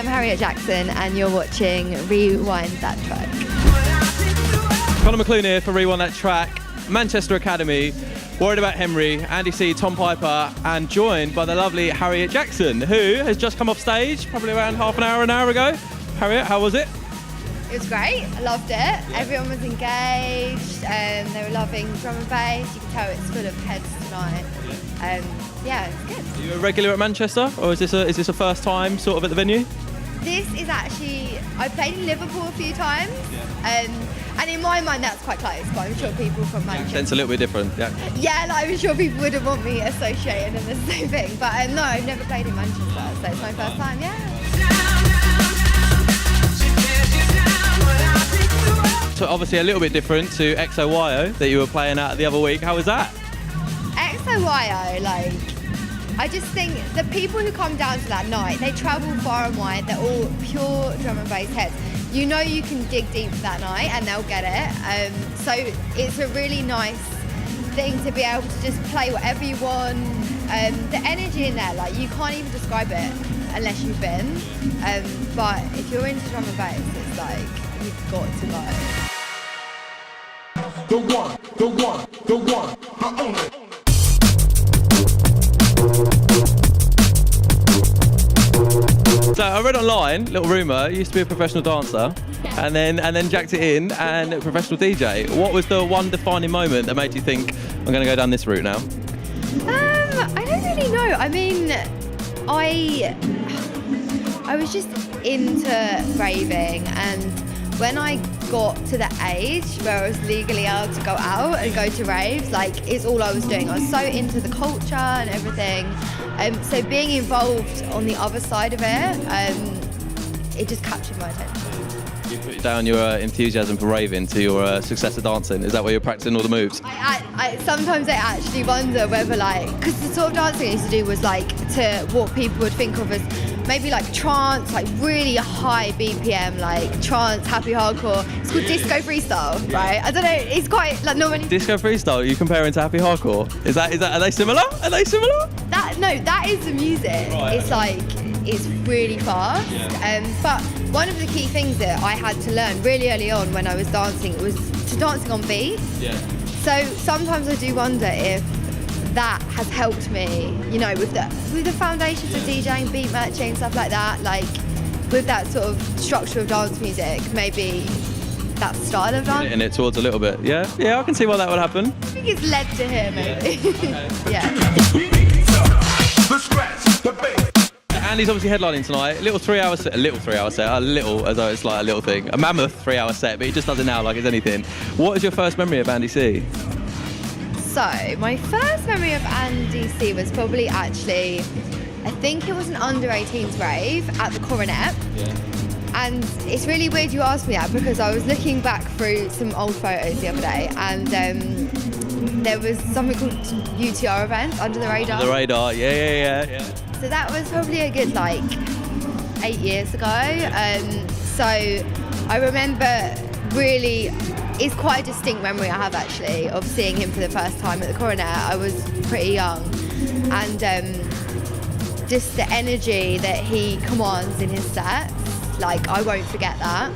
am Harriet Jaxxon and you're watching Rewind That Track. Conor McLoone here for Rewind That Track, Manchester Academy, worried about Henry, Andy C, Tom Piper, and joined by the lovely Harriet Jaxxon, who has just come off stage probably around half an hour ago. Harriet, how was it? It was great, I loved it. Everyone was engaged, they were loving drum and bass. You can tell it's full of heads tonight. Yeah, it's good. Are you a regular at Manchester, or is this a first time sort of at the venue? This is actually, I played in Liverpool a few times, and in my mind that's quite close, but I'm sure people from Manchester... It's a little bit different, yeah. Yeah, like, I'm sure people wouldn't want me associated in the same thing, but no, I've never played in Manchester, so it's my first time, yeah. So obviously a little bit different to XOYO that you were playing at the other week. How was that? XOYO, like, I just think the people who come down to that night, they travel far and wide, they're all pure drum and bass heads. You know you can dig deep that night and they'll get it. So it's a really nice thing to be able to just play whatever you want. The energy in there, like, you can't even describe it unless you've been. But if you're into drum and bass, it's like, you've got to go. The one, my only. So I read online, little rumour, you used to be a professional dancer, and then jacked it in and a professional DJ. What was the one defining moment that made you think, I'm going to go down this route now? I don't really know. I mean, I was just into raving, and when I got to the age where I was legally allowed to go out and go to raves, like, it's all I was doing. I was so into the culture and everything. So being involved on the other side of it, it just captured my attention. You put down your enthusiasm for raving to your success at dancing. Is that where you're practicing all the moves? Sometimes I actually wonder whether, like, because the sort of dancing I used to do was like to what people would think of as maybe like trance, like really high BPM, like trance, happy hardcore. It's called disco freestyle, right? I don't know. It's quite like not many. Disco freestyle. Are you comparing to happy hardcore? Is that? Are they similar? Are they similar? That is the music. Right. It's like, it's really fast. Yeah. But one of the key things that I had to learn really early on when I was dancing was to dancing on beat. Yeah. So sometimes I do wonder if that has helped me, you know, with the foundations of DJing, beat matching, stuff like that, like with that sort of structure of dance music, maybe that style of dance. And it towards a little bit, yeah, I can see why that would happen. I think it's led to here, maybe. Yeah. Andy's obviously headlining tonight. A little 3 hour set, a little as though it's like a little thing. A mammoth 3 hour set, but he just does it now like it's anything. What is your first memory of Andy C? So, my first memory of Andy C was probably actually, I think it was an under-18s rave at the Coronet. Yeah. And it's really weird you asked me that because I was looking back through some old photos the other day, and there was something called UTR events, Under the Radar. Under the Radar, yeah. So that was probably a good, like, 8 years ago. So I remember really, it's quite a distinct memory I have actually of seeing him for the first time at the Coronet. I was pretty young, and just the energy that he commands in his sets, like, I won't forget that.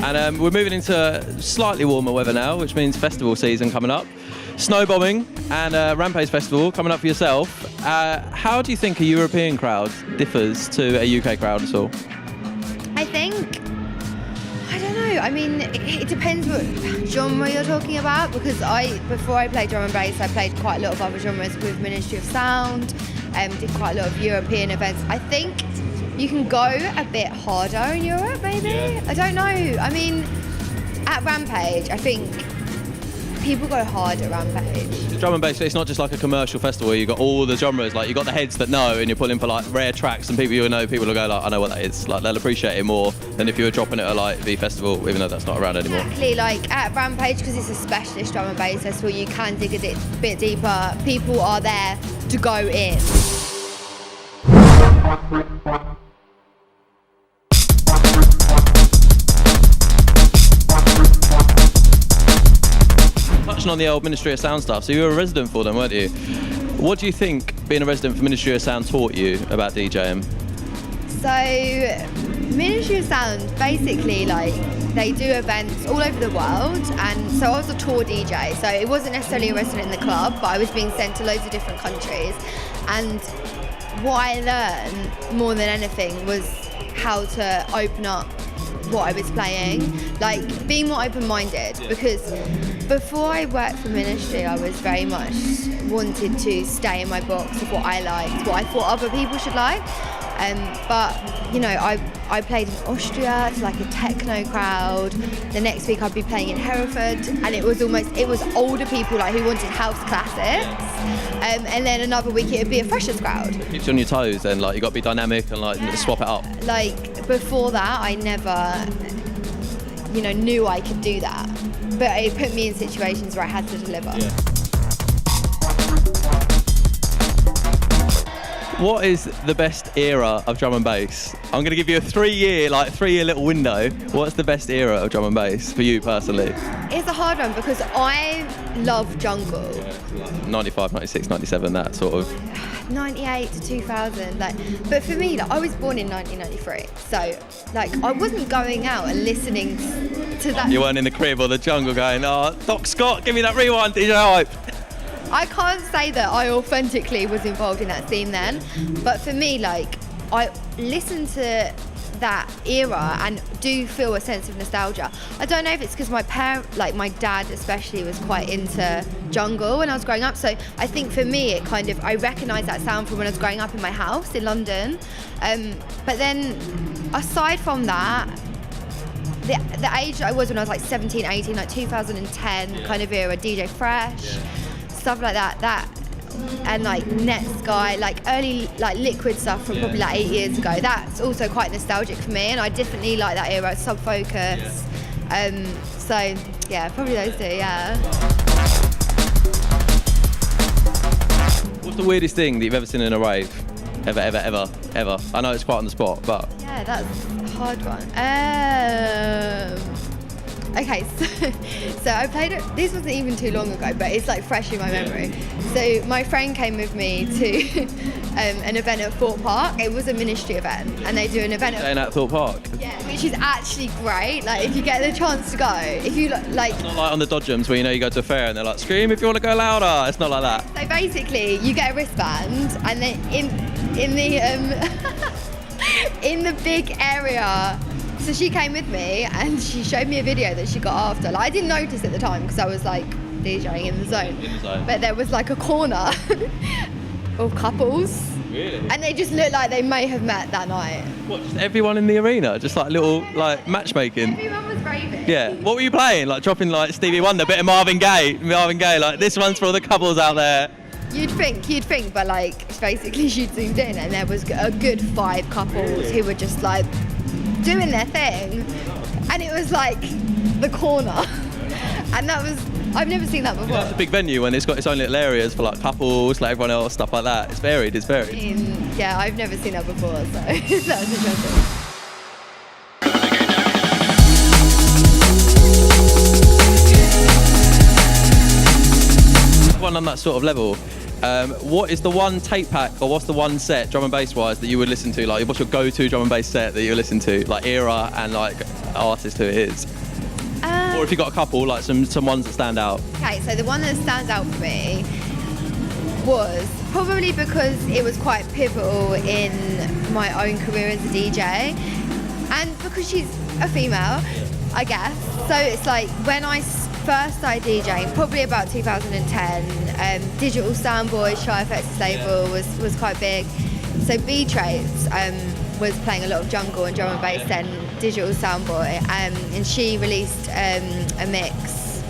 And we're moving into slightly warmer weather now, which means festival season coming up. Snow bombing and Rampage Festival coming up for yourself. How do you think a European crowd differs to a UK crowd at all? I don't know, I mean, it depends what genre you're talking about, because before I played drum and bass, I played quite a lot of other genres with Ministry of Sound, did quite a lot of European events. I think you can go a bit harder in Europe, maybe? Yeah. I don't know. I mean, at Rampage, I think people go hard at Rampage. Drum and bass, it's not just like a commercial festival where you've got all the genres, like you've got the heads that know and you're pulling for like rare tracks, and people you know, people will go like, I know what that is. Like, they'll appreciate it more than if you were dropping it at like the festival, even though that's not around anymore. Exactly, like at Rampage, because it's a specialist drum and bass festival, you can dig a bit deeper. People are there to go in. Touching on the old Ministry of Sound stuff, so you were a resident for them, weren't you? What do you think being a resident for Ministry of Sound taught you about DJing? So, Ministry of Sound, basically, like, they do events all over the world, and so I was a tour DJ, so it wasn't necessarily a resident in the club, but I was being sent to loads of different countries, and what I learned more than anything was how to open up what I was playing, like being more open-minded, because before I worked for Ministry, I was very much wanted to stay in my box of what I liked, what I thought other people should like. But you know, I played in Austria to like a techno crowd. The next week I'd be playing in Hereford, and it was older people like who wanted house classics. And then another week it would be a freshers crowd. Keeps you on your toes, then, like you got to be dynamic and like swap it up. Like before that, I never, knew I could do that, but it put me in situations where I had to deliver. Yeah. What is the best era of drum and bass? I'm going to give you a 3-year little window. What's the best era of drum and bass for you personally? It's a hard one because I love jungle. Yeah, 95, 96, 97, that sort of. 98 to 2000, but for me, I was born in 1993, so I wasn't going out and listening to that. You weren't in the crib or the jungle going, oh, Doc Scott, give me that rewind, DJ Hype. I can't say that I authentically was involved in that scene then, but for me, I listened to that era and do feel a sense of nostalgia. I don't know if it's because my my dad especially was quite into jungle when I was growing up, so I think for me I recognised that sound from when I was growing up in my house in London. But then aside from that, the age I was when I was 17, 18, 2010 kind of era, DJ Fresh, stuff like that and Net Sky, early liquid stuff from probably 8 years ago. That's also quite nostalgic for me, and I definitely like that era. Sub Focus, so yeah, probably those two. Yeah. What's the weirdest thing that you've ever seen in a rave? Ever? I know it's quite on the spot, but yeah, that's a hard one. Okay, so I played it, this wasn't even too long ago, but it's fresh in my memory. So my friend came with me to an event at THORPE Park. It was a Ministry event, and they do an event at THORPE Park. Yeah, which is actually great. If you get the chance to go, if you It's not like on the Dodgems where you go to a fair and they're like, scream if you want to go louder. It's not like that. So basically, you get a wristband, and then in the in the big area. So she came with me and she showed me a video that she got after. I didn't notice at the time because I was DJing in the zone. But there was a corner of couples. Really? And they just looked like they may have met that night. What, just everyone in the arena? Just little matchmaking? Everyone was raving. Yeah. What were you playing? Dropping Stevie Wonder, bit of Marvin Gaye, this one's for all the couples out there. You'd think, but basically she'd zoomed in and there was a good 5 couples who were just doing their thing, and it was the corner, and that was, I've never seen that before. It's a big venue and it's got its own little areas for couples, everyone else, stuff like that. It's varied. Yeah, I've never seen that before, so that was interesting. One on that sort of level. What is the one tape pack, or what's the one set, drum and bass wise, that you would listen to? What's your go-to drum and bass set that you listen to? Era and artist who it is? Or if you've got a couple, some ones that stand out. Okay, so the one that stands out for me was probably because it was quite pivotal in my own career as a DJ, and because she's a female, I guess. So it's when I first started DJing, probably about 2010, Digital Soundboy, Shy FX's label was quite big. So B-Trace was playing a lot of jungle and drum and bass then, Digital Soundboy, and she released a mix,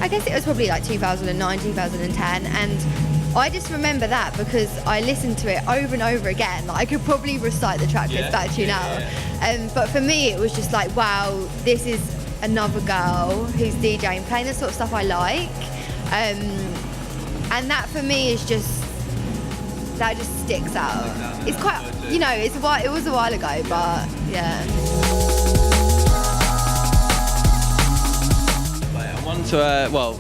I guess it was probably 2009, 2010, and I just remember that because I listened to it over and over again. I could probably recite the track list back to you now. But for me, it was just wow, this is another girl who's DJing, playing the sort of stuff I like. And that for me is that just sticks out. It's quite, it was a while ago, but yeah.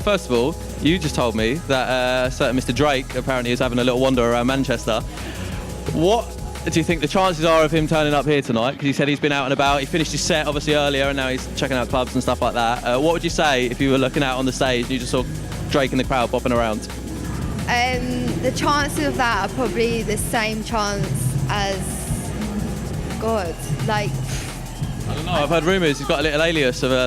First of all, you just told me that certain Mr. Drake apparently is having a little wander around Manchester. What do you think the chances are of him turning up here tonight? Because he said he's been out and about. He finished his set obviously earlier, and now he's checking out clubs and stuff like that. What would you say if you were looking out on the stage and you just saw Drake in the crowd bopping around? The chances of that are probably the same chance as God. Like, I don't know. I've heard rumours he's got a little alias of a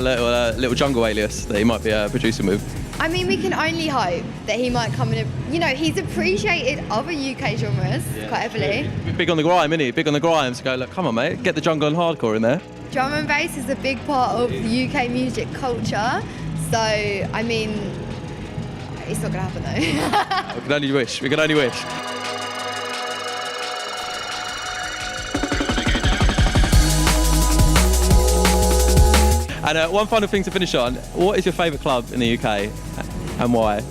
little jungle alias that he might be producing with. I mean, we can only hope that he might come in. He's appreciated other UK genres quite heavily. Big on the grime, isn't he? Big on the grime. So go, look, come on, mate, get the jungle and hardcore in there. Drum and bass is a big part of the UK music culture. So, I mean, it's not going to happen though. We can only wish. We can only wish. And one final thing to finish on, what is your favourite club in the UK and why?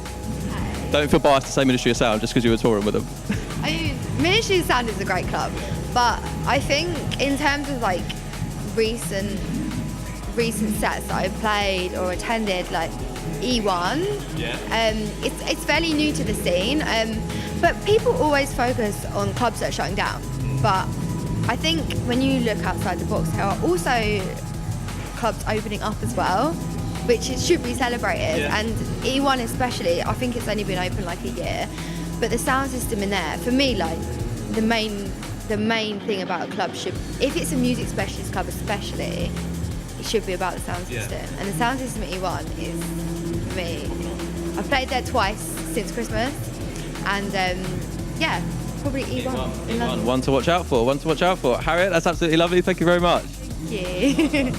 Don't feel biased to say Ministry of Sound just because you were touring with them. I mean, Ministry of Sound is a great club, but I think in terms of like recent sets that I've played or attended, like E1, it's fairly new to the scene, but people always focus on clubs that are shutting down. But I think when you look outside the box, there are also clubs opening up as well, which it should be celebrated. And E1 especially, I think it's only been open like a year, but the sound system in there, for me, like the main thing about a club should, if it's a music specialist club especially, it should be about the sound system. And the sound system at E1 is, for me, I've played there twice since Christmas, and probably E1. One to watch out for, one to watch out for. Harriet, that's absolutely lovely, thank you very much. Thank you.